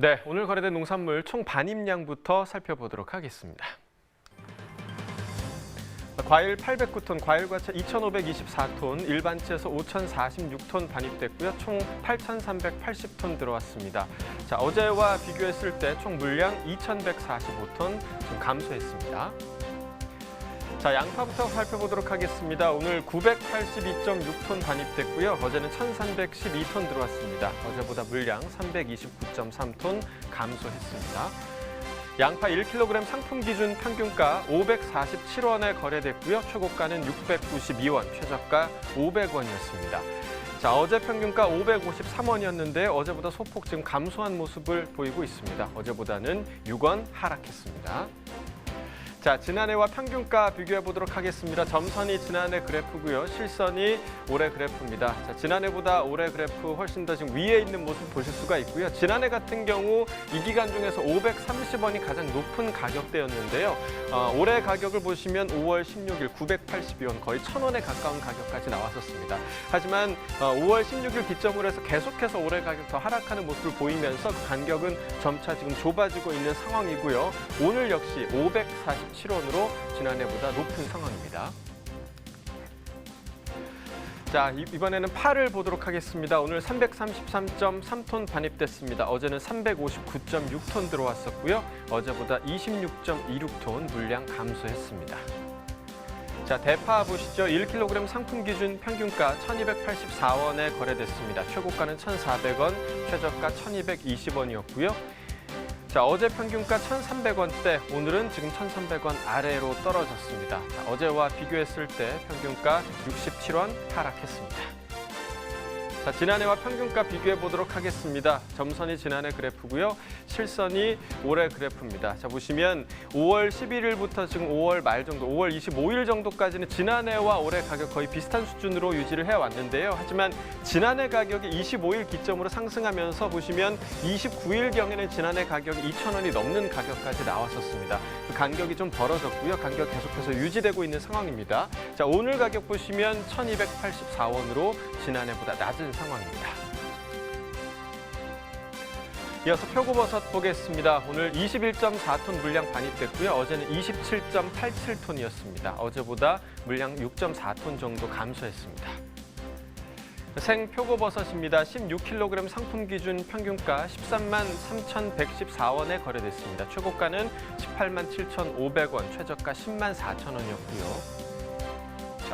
네, 오늘 거래된 농산물 총 반입량부터 살펴보도록 하겠습니다. 과일 809톤, 과일과채 2,524톤, 일반채소 5,046톤 반입됐고요. 총 8,380톤 들어왔습니다. 자, 어제와 비교했을 때 총 물량 2,145톤 좀 감소했습니다. 자, 양파부터 살펴보도록 하겠습니다. 오늘 982.6톤 반입됐고요. 어제는 1,312톤 들어왔습니다. 어제보다 물량 329.3톤 감소했습니다. 양파 1kg 상품 기준 평균가 547원에 거래됐고요. 최고가는 692원, 최저가 500원이었습니다. 자, 어제 평균가 553원이었는데 어제보다 소폭 지금 감소한 모습을 보이고 있습니다. 어제보다는 6원 하락했습니다. 자, 지난해와 평균가 비교해 보도록 하겠습니다. 점선이 지난해 그래프고요. 실선이 올해 그래프입니다. 자, 지난해보다 올해 그래프 훨씬 더 지금 위에 있는 모습 보실 수가 있고요. 지난해 같은 경우 이 기간 중에서 530원이 가장 높은 가격대였는데요. 올해 가격을 보시면 5월 16일 982원, 거의 1,000원에 가까운 가격까지 나왔었습니다. 하지만 5월 16일 기점으로 해서 계속해서 올해 가격 더 하락하는 모습을 보이면서 그 간격은 점차 지금 좁아지고 있는 상황이고요. 오늘 역시 547원으로 지난해보다 높은 상황입니다. 자, 이번에는 파를 보도록 하겠습니다. 오늘 333.3톤 반입됐습니다. 어제는 359.6톤 들어왔었고요. 어제보다 26.26톤 물량 감소했습니다. 자, 대파 보시죠. 1kg 상품 기준 평균가 1,284원에 거래됐습니다. 최고가는 1,400원, 최저가 1,220원이었고요. 자, 어제 평균가 1,300원대, 오늘은 지금 1,300원 아래로 떨어졌습니다. 자, 어제와 비교했을 때 평균가 67원 하락했습니다. 자, 지난해와 평균가 비교해 보도록 하겠습니다. 점선이 지난해 그래프고요. 실선이 올해 그래프입니다. 자, 보시면 5월 11일부터 지금 5월 말 정도, 5월 25일 정도까지는 지난해와 올해 가격 거의 비슷한 수준으로 유지를 해왔는데요. 하지만 지난해 가격이 25일 기점으로 상승하면서 보시면 29일경에는 지난해 가격이 2,000원이 넘는 가격까지 나왔었습니다. 그 간격이 좀 벌어졌고요. 간격 계속해서 유지되고 있는 상황입니다. 자, 오늘 가격 보시면 1,284원으로 지난해보다 낮은 상황입니다. 이어서 표고버섯 보겠습니다. 오늘 21.4톤 물량 반입됐고요. 어제는 27.87톤이었습니다. 어제보다 물량 6.4톤 정도 감소했습니다. 생표고버섯입니다. 16kg 상품 기준 평균가 13만 3,114원에 거래됐습니다. 최고가는 18만 7,500원, 최저가 10만 4,000원이었고요.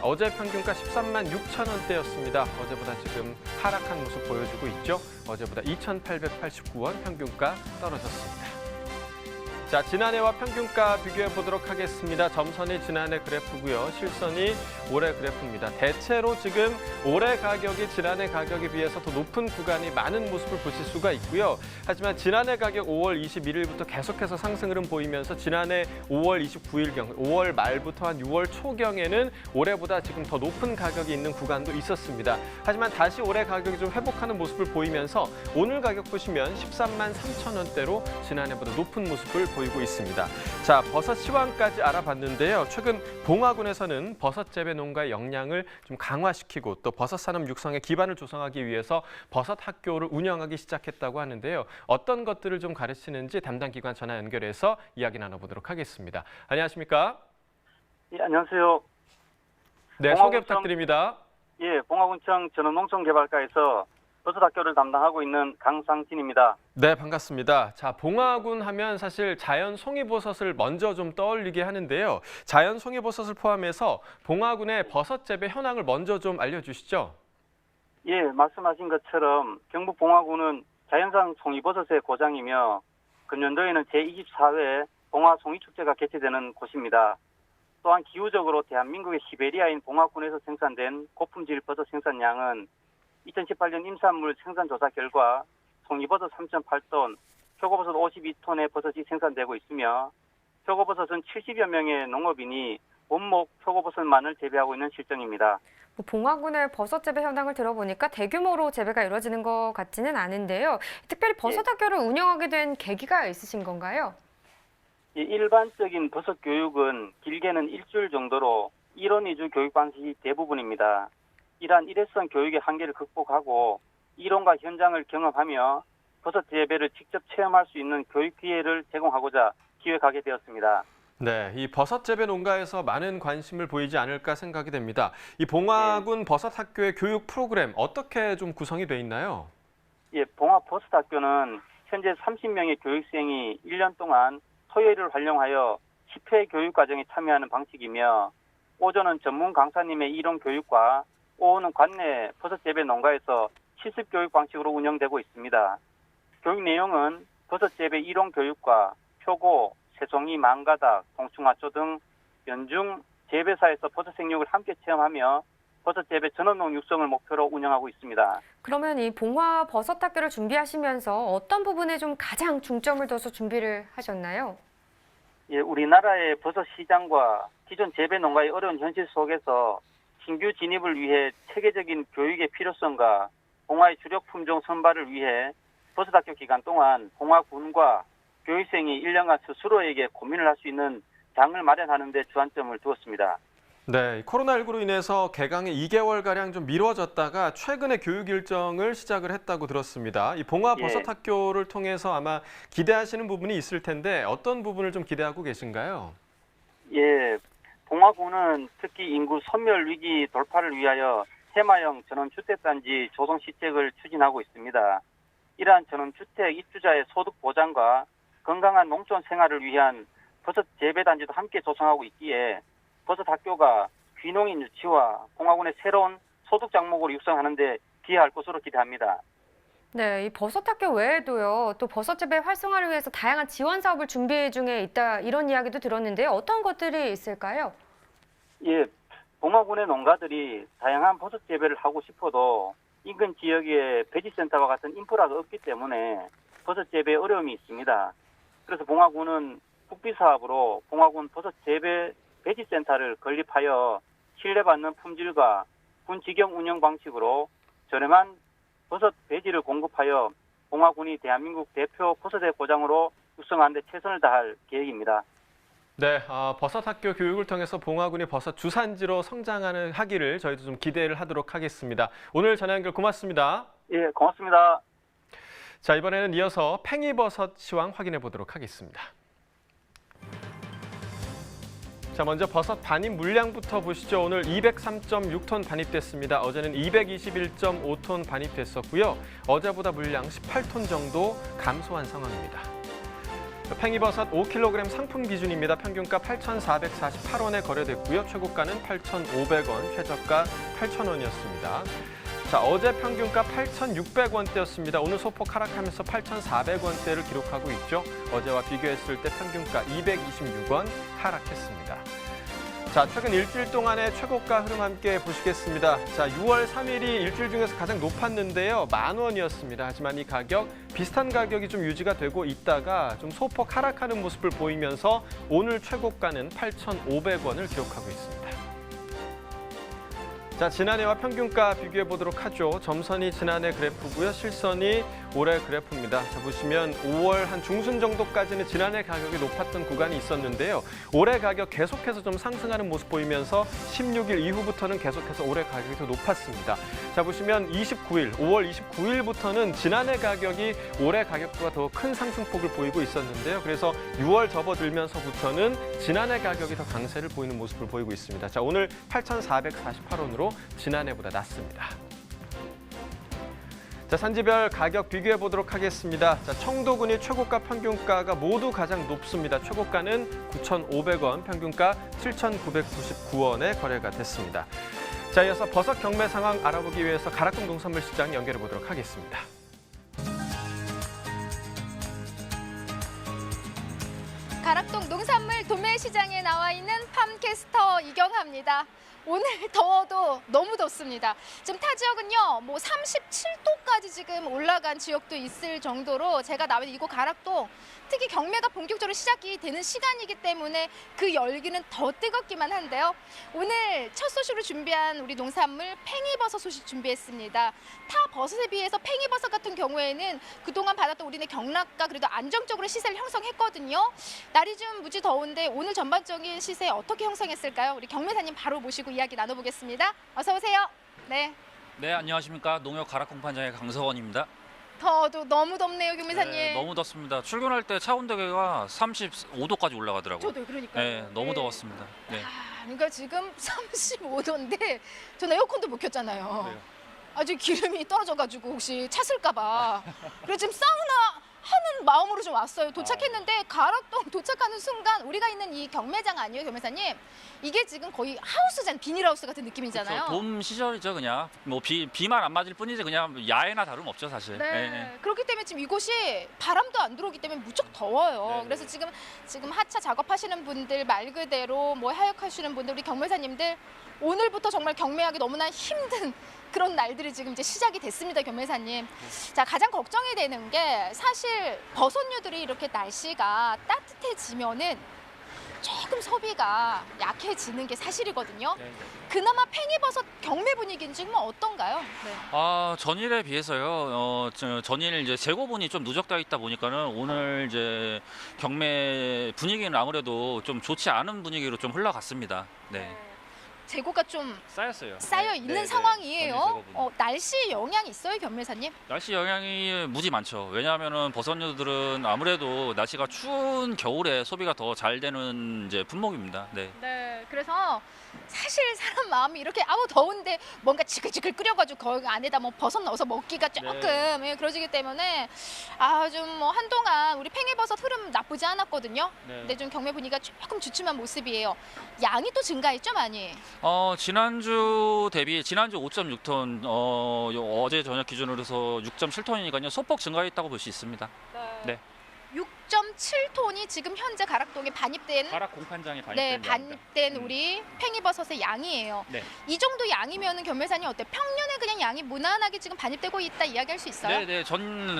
어제 평균가 13만 6천 원대였습니다. 어제보다 지금 하락한 모습 보여주고 있죠. 어제보다 2,889원 평균가 떨어졌습니다. 자, 지난해와 평균가 비교해 보도록 하겠습니다. 점선이 지난해 그래프고요. 실선이 올해 그래프입니다. 대체로 지금 올해 가격이 지난해 가격에 비해서 더 높은 구간이 많은 모습을 보실 수가 있고요. 하지만 지난해 가격 5월 21일부터 계속해서 상승을 보이면서 지난해 5월 29일경, 5월 말부터 한 6월 초경에는 올해보다 지금 더 높은 가격이 있는 구간도 있었습니다. 하지만 다시 올해 가격이 좀 회복하는 모습을 보이면서 오늘 가격 보시면 13만 3천 원대로 지난해보다 높은 모습을 보이고 있습니다. 자, 버섯 시황까지 알아봤는데요. 최근 봉화군에서는 버섯 재배 농가의 역량을 좀 강화시키고 또 버섯 산업 육성의 기반을 조성하기 위해서 버섯 학교를 운영하기 시작했다고 하는데요. 어떤 것들을 좀 가르치는지 담당 기관 전화 연결해서 이야기 나눠보도록 하겠습니다. 안녕하십니까? 예, 안녕하세요. 네, 소개 부탁드립니다. 예, 봉화군청 전원농촌개발과에서 버섯 학교를 담당하고 있는 강상진입니다. 네, 반갑습니다. 자, 봉화군 하면 사실 자연 송이버섯을 먼저 좀 떠올리게 하는데요. 자연 송이버섯을 포함해서 봉화군의 버섯 재배 현황을 먼저 좀 알려주시죠. 예, 말씀하신 것처럼 경북 봉화군은 자연산 송이버섯의 고장이며 금년도에는 제24회 봉화 송이축제가 개최되는 곳입니다. 또한 기후적으로 대한민국의 시베리아인 봉화군에서 생산된 고품질 버섯 생산량은 2018년 임산물 생산조사 결과 송이버섯 3.8톤, 표고버섯 52톤의 버섯이 생산되고 있으며 표고버섯은 70여 명의 농업인이 원목 표고버섯만을 재배하고 있는 실정입니다. 봉화군의 버섯 재배 현황을 들어보니까 대규모로 재배가 이루어지는 것 같지는 않은데요. 특별히 버섯 학교를 운영하게 된 계기가 있으신 건가요? 일반적인 버섯 교육은 길게는 일주일 정도로 이론 위주 교육 방식이 대부분입니다. 이러한 일회성 교육의 한계를 극복하고 이론과 현장을 경험하며 버섯 재배를 직접 체험할 수 있는 교육 기회를 제공하고자 기획하게 되었습니다. 네, 이 버섯 재배 농가에서 많은 관심을 보이지 않을까 생각이 됩니다. 이 봉화군 버섯학교의 교육 프로그램 어떻게 좀 구성이 돼 있나요? 예, 봉화버섯학교는 현재 30명의 교육생이 1년 동안 토요일을 활용하여 10회 교육 과정에 참여하는 방식이며 오전은 전문 강사님의 이론 교육과 오후는 관내 버섯 재배 농가에서 실습 교육 방식으로 운영되고 있습니다. 교육 내용은 버섯 재배 이론 교육과 표고, 새송이, 망가닥, 동충하초 등 연중 재배사에서 버섯 생육을 함께 체험하며 버섯 재배 전원농 육성을 목표로 운영하고 있습니다. 그러면 이 봉화 버섯학교를 준비하시면서 어떤 부분에 좀 가장 중점을 둬서 준비를 하셨나요? 예, 우리나라의 버섯 시장과 기존 재배 농가의 어려운 현실 속에서 신규 진입을 위해 체계적인 교육의 필요성과 봉화의 주력 품종 선발을 위해 버섯학교 기간 동안 봉화군과 교육생이 1년간 스스로에게 고민을 할 수 있는 장을 마련하는 데 주안점을 두었습니다. 네, 코로나19로 인해서 개강이 2개월가량 좀 미뤄졌다가 최근에 교육 일정을 시작을 했다고 들었습니다. 이 봉화 버섯학교를 통해서 아마 기대하시는 부분이 있을 텐데 어떤 부분을 좀 기대하고 계신가요? 예, 봉화군은 특히 인구 소멸 위기 돌파를 위하여 테마형 전원주택단지 조성 시책을 추진하고 있습니다. 이러한 전원주택 입주자의 소득 보장과 건강한 농촌 생활을 위한 버섯 재배단지도 함께 조성하고 있기에 버섯학교가 귀농인 유치와 봉화군의 새로운 소득 작목을 육성하는 데 기여할 것으로 기대합니다. 네, 이 버섯학교 외에도요, 또 버섯 재배 활성화를 위해서 다양한 지원 사업을 준비 중에 있다 이런 이야기도 들었는데요. 어떤 것들이 있을까요? 예, 봉화군의 농가들이 다양한 버섯 재배를 하고 싶어도 인근 지역에 배지센터와 같은 인프라가 없기 때문에 버섯 재배에 어려움이 있습니다. 그래서 봉화군은 국비사업으로 봉화군 버섯 재배 배지센터를 건립하여 신뢰받는 품질과 군 직영 운영 방식으로 저렴한 버섯 배지를 공급하여 봉화군이 대한민국 대표 버섯의 고장으로 육성하는 데 최선을 다할 계획입니다. 네, 버섯학교 교육을 통해서 봉화군이 버섯 주산지로 하기를 저희도 좀 기대를 하도록 하겠습니다. 오늘 전화 연결 고맙습니다. 예, 고맙습니다. 자, 이번에는 이어서 팽이버섯 시황 확인해 보도록 하겠습니다. 자, 먼저 버섯 반입 물량부터 보시죠. 오늘 203.6톤 반입됐습니다. 어제는 221.5톤 반입됐었고요. 어제보다 물량 18톤 정도 감소한 상황입니다. 팽이버섯 5kg 상품 기준입니다. 평균가 8,448원에 거래됐고요. 최고가는 8,500원, 최저가 8,000원이었습니다. 자, 어제 평균가 8,600원대였습니다. 오늘 소폭 하락하면서 8,400원대를 기록하고 있죠. 어제와 비교했을 때 평균가 226원 하락했습니다. 자, 최근 일주일 동안의 최고가 흐름 함께 보시겠습니다. 자, 6월 3일이 일주일 중에서 가장 높았는데요. 10,000원이었습니다. 하지만 이 가격, 비슷한 가격이 좀 유지가 되고 있다가 좀 소폭 하락하는 모습을 보이면서 오늘 최고가는 8,500원을 기록하고 있습니다. 자, 지난해와 평균가 비교해 보도록 하죠. 점선이 지난해 그래프고요. 실선이 올해 그래프입니다. 자, 보시면 5월 한 중순 정도까지는 지난해 가격이 높았던 구간이 있었는데요. 올해 가격 계속해서 좀 상승하는 모습 보이면서 16일 이후부터는 계속해서 올해 가격이 더 높았습니다. 자, 보시면 5월 29일부터는 지난해 가격이 올해 가격보다 더 큰 상승폭을 보이고 있었는데요. 그래서 6월 접어들면서부터는 지난해 가격이 더 강세를 보이는 모습을 보이고 있습니다. 자, 오늘 8,448원으로 지난해보다 낮습니다. 자, 산지별 가격 비교해 보도록 하겠습니다. 자, 청도군이 최고가 평균가가 모두 가장 높습니다. 최고가는 9,500원, 평균가 7,999원에 거래가 됐습니다. 자, 이어서 버섯 경매 상황 알아보기 위해서 가락동 농산물 시장 연결해 보도록 하겠습니다. 가락동 농산물 도매시장에 나와 있는 팜캐스터 이경아입니다. 오늘 더워도 너무 덥습니다. 지금 타 지역은요, 37도까지 지금 올라간 지역도 있을 정도로 제가 나와 있는 이곳 가락동, 특히 경매가 본격적으로 시작이 되는 시간이기 때문에 그 열기는 더 뜨겁기만 한데요. 오늘 첫 소식으로 준비한 우리 농산물 팽이버섯 소식 준비했습니다. 타 버섯에 비해서 팽이버섯 같은 경우에는 그동안 받았던 우리네 경락가 그래도 안정적으로 시세를 형성했거든요. 날이 좀 무지 더운데 오늘 전반적인 시세 어떻게 형성했을까요? 우리 경매사님 바로 모시고 이야기 나눠보겠습니다. 어서 오세요. 네. 네, 안녕하십니까. 농협 가락공판장의 강서원입니다. 더워도 너무 덥네요, 경매사님. 네, 너무 덥습니다. 출근할 때 차 온도계가 35도까지 올라가더라고요. 저도 그러니까요. 네, 너무 더웠습니다. 네. 그러니까 지금 35도인데 저는 에어컨도 못 켰잖아요. 네. 아주 기름이 떨어져가지고 혹시 찼을까봐. 그래서 지금 사우나 하는 마음으로 좀 왔어요. 도착했는데 가락동 도착하는 순간 우리가 있는 이 경매장 아니에요, 경매사님? 이게 지금 거의 하우스잖아요. 비닐하우스 같은 느낌이잖아요. 그렇죠. 봄 시절이죠, 그냥. 뭐 비만 안 맞을 뿐이지 그냥 야외나 다름없죠, 사실. 네. 그렇기 때문에 지금 이곳이 바람도 안 들어오기 때문에 무척 더워요. 네. 그래서 지금 하차 작업하시는 분들 말 그대로 뭐 하역하시는 분들 우리 경매사님들 오늘부터 정말 경매하기 너무나 힘든 그런 날들이 지금 이제 시작이 됐습니다, 경매사님. 자, 가장 걱정이 되는 게 사실 버섯류들이 이렇게 날씨가 따뜻해지면은 조금 소비가 약해지는 게 사실이거든요. 네. 그나마 팽이버섯 경매 분위기는 지금 어떤가요? 네. 전일에 비해서요. 전일 이제 재고분이 좀 누적되어 있다 보니까는 오늘 이제 경매 분위기는 아무래도 좀 좋지 않은 분위기로 좀 흘러갔습니다. 네. 재고가 좀 쌓였어요. 쌓여 네, 있는 네, 네. 상황이에요. 전일 재고분이. 날씨 영향 있어요, 경매사님? 날씨 영향이 무지 많죠. 왜냐하면은 버섯류들은 아무래도 날씨가 추운 겨울에 소비가 더 잘 되는 이제 품목입니다. 네. 네, 그래서 사실 사람 마음이 이렇게 아우 더운데 뭔가 지글지글 끓여가지고 거기 안에다 뭐 버섯 넣어서 먹기가 조금 그러지기 때문에 좀 뭐 한동안 우리 팽이버섯 흐름 나쁘지 않았거든요. 네. 근데 좀 경매 분위기가 조금 주춤한 모습이에요. 양이 또 증가했죠, 많이? 지난주 대비 지난주 5.6톤 어제 저녁 기준으로 해서 6.7톤이니까요. 소폭 증가했다고 볼 수 있습니다. 네. 6.7톤이 지금 현재 가락동에 반입된 가락 공판장에 반입된 우리 팽이버섯의 양이에요. 네. 이 정도 양이면은 경매사님 어때? 평년에 그냥 양이 무난하게 지금 반입되고 있다 이야기할 수 있어요? 네네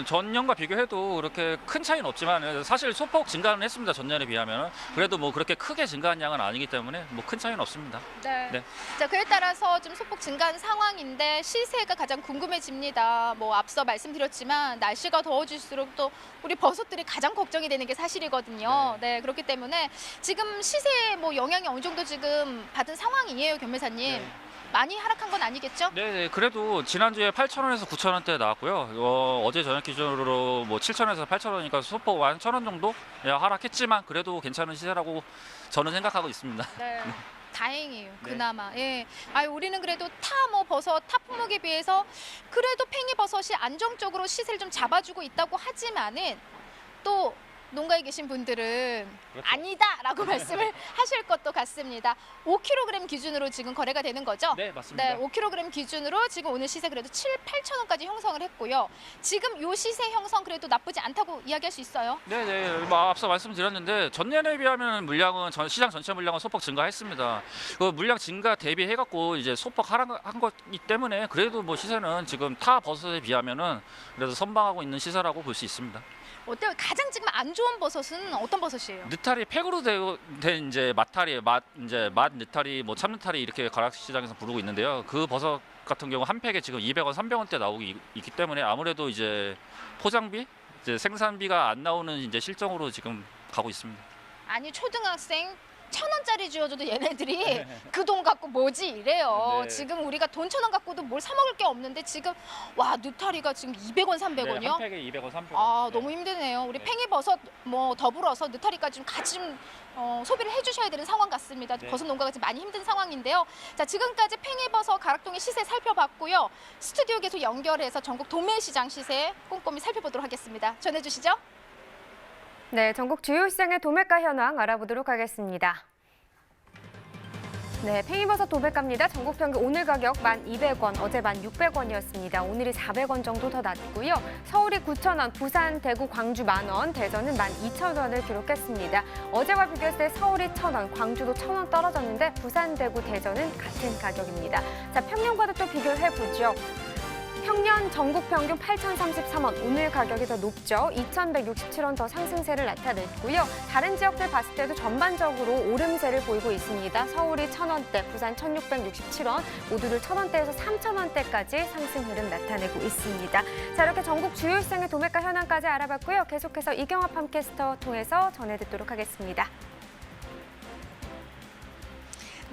전년과 비교해도 그렇게 큰 차이는 없지만 사실 소폭 증가는 했습니다. 전년에 비하면 그래도 뭐 그렇게 크게 증가한 양은 아니기 때문에 뭐 큰 차이는 없습니다. 네. 네. 자, 그에 따라서 좀 소폭 증가한 상황인데 시세가 가장 궁금해집니다. 뭐 앞서 말씀드렸지만 날씨가 더워질수록 또 우리 버섯들이 가장 걱정이 되는 게 사실이거든요. 네, 그렇기 때문에 지금 시세에 뭐 영향이 어느 정도 지금 받은 상황이에요, 경매사님. 네. 많이 하락한 건 아니겠죠? 네, 그래도 지난주에 8,000원에서 9,000원대 나왔고요. 어제 저녁 기준으로 뭐 7,000원에서 8,000원이니까 소폭 한 1,000원 정도 하락했지만 그래도 괜찮은 시세라고 저는 생각하고 있습니다. 네. 다행이에요. 네. 그나마. 예. 우리는 그래도 버섯 타 품목에 비해서 그래도 팽이버섯이 안정적으로 시세를 좀 잡아주고 있다고 하지만은 또 농가에 계신 분들은 그렇죠. 아니다라고 말씀을 하실 것도 같습니다. 5kg 기준으로 지금 거래가 되는 거죠? 네, 맞습니다. 네, 5kg 기준으로 지금 오늘 시세 그래도 7, 8천 원까지 형성을 했고요. 지금 요 시세 형성 그래도 나쁘지 않다고 이야기할 수 있어요. 네네. 앞서 말씀드렸는데 전년에 비하면 물량은 시장 전체 물량은 소폭 증가했습니다. 그 물량 증가 대비해갖고 이제 소폭 하락한 거기 때문에 그래도 뭐 시세는 지금 타 버섯에 비하면은 그래도 선방하고 있는 시세라고 볼 수 있습니다. 어때요? 가장 지금 안 좋은 버섯은 어떤 버섯이에요? 느타리 팩으로 된 이제 맛 느타리 뭐 참느타리 이렇게 가락시장에서 부르고 있는데요. 그 버섯 같은 경우 한 팩에 지금 200원, 300원대 나오기 있기 때문에 아무래도 이제 포장비, 이제 생산비가 안 나오는 이제 실정으로 지금 가고 있습니다. 아니 초등학생 1,000원짜리 주어줘도 얘네들이 그 돈 갖고 뭐지 이래요. 네. 지금 우리가 돈 1,000원 갖고도 뭘 사 먹을 게 없는데 지금 와 느타리가 지금 200원, 300원이요? 한 팩에 200원, 300원. 너무 힘드네요. 우리 네. 팽이버섯 뭐 더불어서 느타리까지 좀 같이 좀 소비를 해주셔야 되는 상황 같습니다. 네. 버섯 농가가 지금 많이 힘든 상황인데요. 자, 지금까지 팽이버섯 가락동의 시세 살펴봤고요. 스튜디오 계속 연결해서 전국 도매시장 시세 꼼꼼히 살펴보도록 하겠습니다. 전해주시죠. 네, 전국 주요 시장의 도매가 현황 알아보도록 하겠습니다. 네, 팽이버섯 도매가입니다. 전국 평균 오늘 가격 1,200원, 어제 1,600원이었습니다. 오늘이 400원 정도 더 낮고요. 서울이 9,000원, 부산, 대구, 광주 10,000원, 대전은 12,000원을 기록했습니다. 어제와 비교했을 때 서울이 1,000원, 광주도 1,000원 떨어졌는데 부산, 대구, 대전은 같은 가격입니다. 자, 평년과도 또 비교를 해보죠. 평년 전국 평균 8,033원, 오늘 가격이 더 높죠. 2,167원 더 상승세를 나타냈고요. 다른 지역들 봤을 때도 전반적으로 오름세를 보이고 있습니다. 서울이 1,000원대, 부산 1,667원, 모두를 1,000원대에서 3,000원대까지 상승 흐름 나타내고 있습니다. 자, 이렇게 전국 주요 시장의 도매가 현황까지 알아봤고요. 계속해서 이경화 팜캐스터 통해서 전해듣도록 하겠습니다.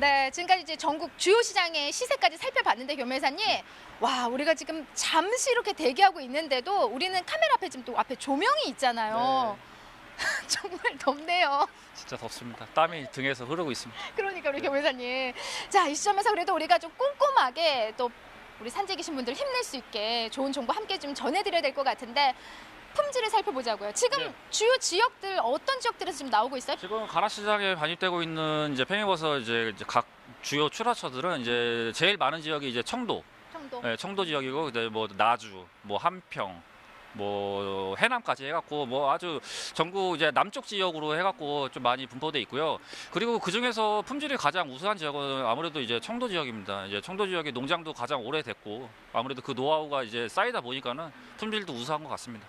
네, 지금까지 이제 전국 주요 시장의 시세까지 살펴봤는데 교매사님, 와, 우리가 지금 잠시 이렇게 대기하고 있는데도 우리는 카메라 앞에 지금 또 앞에 조명이 있잖아요. 정말 덥네요. 진짜 덥습니다. 땀이 등에서 흐르고 있습니다. 그러니까 우리 교매사님. 자, 이 시점에서 그래도 우리가 좀 꼼꼼하게 또 우리 산지에 계신 분들 힘낼 수 있게 좋은 정보 함께 좀 전해드려야 될 것 같은데 품질을 살펴보자고요. 지금 네. 주요 지역들 어떤 지역들에서 지금 나오고 있어요? 지금 가락시장에 반입되고 있는 이제 팽이버섯 이제 각 주요 출하처들은 이제 제일 많은 지역이 이제 청도, 정도. 네, 청도 지역이고 그다음에 뭐 나주, 뭐 함평, 뭐 해남까지 해갖고 뭐 아주 전국 이제 남쪽 지역으로 해갖고 좀 많이 분포돼 있고요. 그리고 그 중에서 품질이 가장 우수한 지역은 아무래도 이제 청도 지역입니다. 이제 청도 지역의 농장도 가장 오래됐고 아무래도 그 노하우가 이제 쌓이다 보니까는 품질도 우수한 것 같습니다.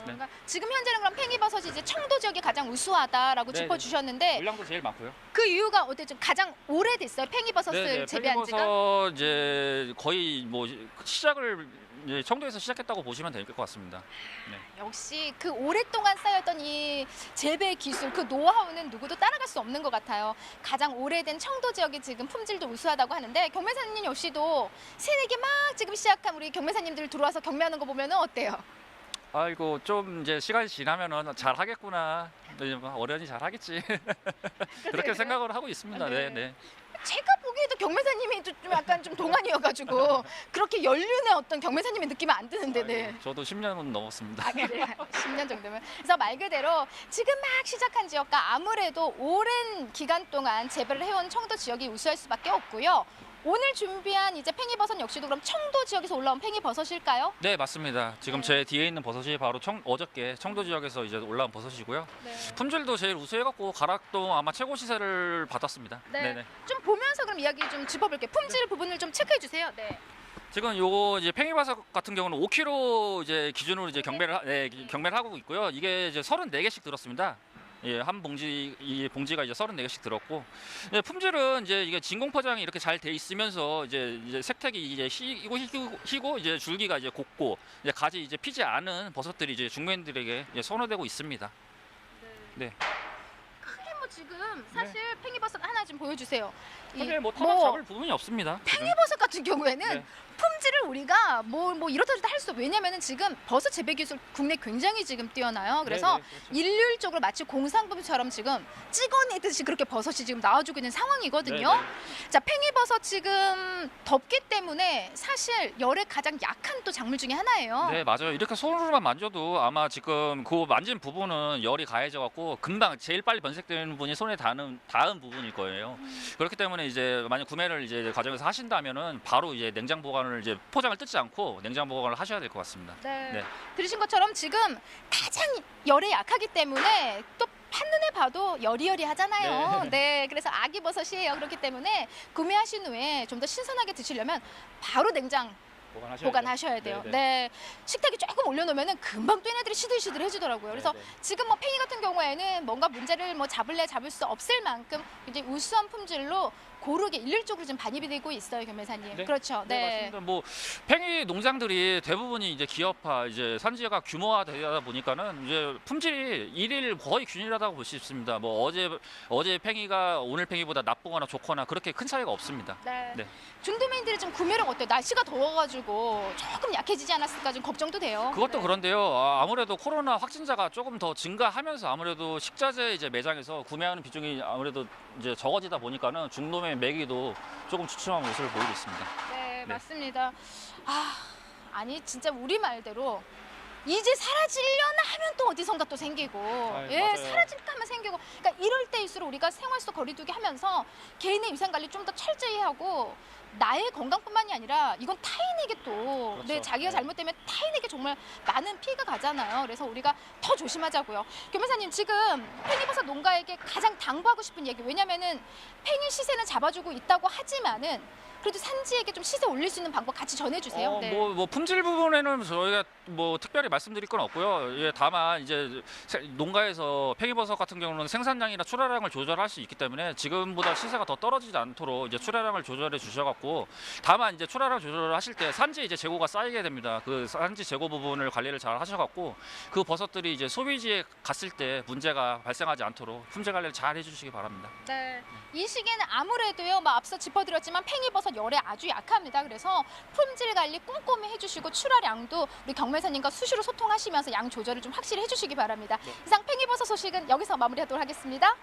그러니까 지금 현재는 그럼 팽이버섯이 이제 청도 지역이 가장 우수하다라고 네, 짚어주셨는데 물량도 제일 많고요. 그 이유가 어때 좀 가장 오래됐어요? 팽이버섯을 재배한 지가? 팽이버섯 이제 거의 뭐 시작을 이제 청도에서 시작했다고 보시면 될 것 같습니다. 역시 그 오랫동안 쌓였던 이 재배 기술, 그 노하우는 누구도 따라갈 수 없는 것 같아요. 가장 오래된 청도 지역이 지금 품질도 우수하다고 하는데 경매사님 역시도 새내기 막 지금 시작한 우리 경매사님들 들어와서 경매하는 거 보면은 어때요? 아이고 좀 이제 시간이 지나면은 잘 하겠구나. 어련히 잘 하겠지. 그렇게 생각을 하고 있습니다. 네. 네. 제가 보기에도 경매사님이 좀 약간 좀 동안이어가지고 그렇게 연륜의 어떤 경매사님의 느낌이 안 드는데, 네. 아이고, 저도 10년은 넘었습니다. 아, 그래요? 10년 정도면. 그래서 말 그대로 지금 막 시작한 지역과 아무래도 오랜 기간 동안 재배를 해온 청도 지역이 우수할 수밖에 없고요. 오늘 준비한 이제 팽이버섯 역시도 그럼 청도 지역에서 올라온 팽이버섯일까요? 네, 맞습니다. 지금 네. 제 뒤에 있는 버섯이 바로 어저께 청도 지역에서 이제 올라온 버섯이고요. 네. 품질도 제일 우수해갖고 가락동 아마 최고 시세를 받았습니다. 네. 네네. 좀 보면서 그럼 이야기 좀 짚어볼게요. 품질 부분을 좀 체크해 주세요. 네. 지금 요거 이제 팽이버섯 같은 경우는 5kg 이제 기준으로 이제 경매를 하고 있고요. 이게 이제 34개씩 들었습니다. 예, 한 봉지 이 봉지가 이제 34개씩 들었고, 예, 품질은 이제 이게 진공 포장이 이렇게 잘 돼 있으면서 이제 색택이 이제 희고 이제 줄기가 이제 곱고 이제 가지 이제 피지 않은 버섯들이 이제 중매인들에게 이제 선호되고 있습니다. 네. 크게 뭐 지금 사실 팽이버섯 하나 좀 보여주세요. 사실 뭐 타박 잡을 부분이 없습니다. 지금. 팽이버섯 같은 경우에는 네. 품질을 우리가 뭐 이렇다 저렇다 할 수 없어요. 왜냐면은 지금 버섯 재배 기술 국내 굉장히 지금 뛰어나요. 그래서 네, 그렇죠. 일률적으로 마치 공산품처럼 지금 찍어내듯이 그렇게 버섯이 지금 나와주고 있는 상황이거든요. 네. 자, 팽이버섯 지금 덥기 때문에 사실 열에 가장 약한 또 작물 중에 하나예요. 네, 맞아요. 이렇게 손으로만 만져도 아마 지금 그 만진 부분은 열이 가해져 갖고 금방 제일 빨리 변색되는 부분이 손에 닿은 부분일 거예요. 그렇기 때문에 이제 만약 구매를 이제 과정에서 하신다면은 바로 이제 냉장 보관을 이제 포장을 뜯지 않고 냉장 보관을 하셔야 될 것 같습니다. 네. 네. 들으신 것처럼 지금 가장 열에 약하기 때문에 또 한눈에 봐도 여리여리하잖아요. 네. 네, 그래서 아기 버섯이에요. 그렇기 때문에 구매하신 후에 좀 더 신선하게 드시려면 바로 냉장 보관하셔야 돼요. 네, 네, 식탁에 조금 올려놓으면 금방 또 얘네들이 시들시들해지더라고요. 그래서 네, 네. 지금 뭐 팽이 같은 경우에는 뭔가 문제를 뭐 잡을 수 없을 만큼 굉장히 우수한 품질로 고르게 일률적으로 좀 반입이 되고 있어요, 교매사님. 네. 그렇죠. 네, 맞습니다. 뭐 팽이 농장들이 대부분이 이제 기업화, 이제 산지가 규모화되다 보니까는 이제 품질이 일일 거의 균일하다고 볼 수 있습니다. 뭐 어제 팽이가 오늘 팽이보다 나쁘거나 좋거나 그렇게 큰 차이가 없습니다. 네. 네. 중도민들이 좀 구매력 어때요? 날씨가 더워가지고 조금 약해지지 않았을까 좀 걱정도 돼요. 그것도 네. 그런데요. 아무래도 코로나 확진자가 조금 더 증가하면서 아무래도 식자재 이제 매장에서 구매하는 비중이 아무래도 이제 적어지다 보니까는 중도매 매기도 조금 주춤한 모습을 보이고 있습니다. 네, 네. 맞습니다. 아니 진짜 우리 말대로 이제 사라지려나 하면 또 어디선가 또 생기고, 예, 맞아요. 사라질까 하면 생기고, 그러니까 이럴 때일수록 우리가 생활 속 거리두기 하면서 개인의 위생 관리 좀 더 철저히 하고 나의 건강뿐만이 아니라 이건 타인에게 또 그렇죠. 네, 자기가 네. 잘못되면 타인에게 정말 많은 피해가 가잖아요. 그래서 우리가 더 조심하자고요. 교매사님 지금 팽이버섯 농가에게 가장 당부하고 싶은 얘기, 왜냐면은 팽이 시세는 잡아주고 있다고 하지만은 그래도 산지에게 좀 시세 올릴 수 있는 방법 같이 전해주세요. 네. 뭐 품질 부분에는 저희가 뭐 특별히 말씀드릴 건 없고요. 예, 다만 이제 농가에서 팽이버섯 같은 경우는 생산량이나 출하량을 조절할 수 있기 때문에 지금보다 시세가 더 떨어지지 않도록 이제 출하량을 조절해 주셔갖고, 다만 이제 출하량 조절을 하실 때 산지 이제 재고가 쌓이게 됩니다. 그 산지 재고 부분을 관리를 잘 하셔갖고 그 버섯들이 이제 소비지에 갔을 때 문제가 발생하지 않도록 품질 관리를 잘 해주시기 바랍니다. 네. 이 시기에는 아무래도요, 뭐 앞서 짚어드렸지만 팽이버섯 열에 아주 약합니다. 그래서 품질 관리 꼼꼼히 해주시고 출하량도 우리 경매사님과 수시로 소통하시면서 양 조절을 좀 확실히 해주시기 바랍니다. 이상 팽이버섯 소식은 여기서 마무리하도록 하겠습니다.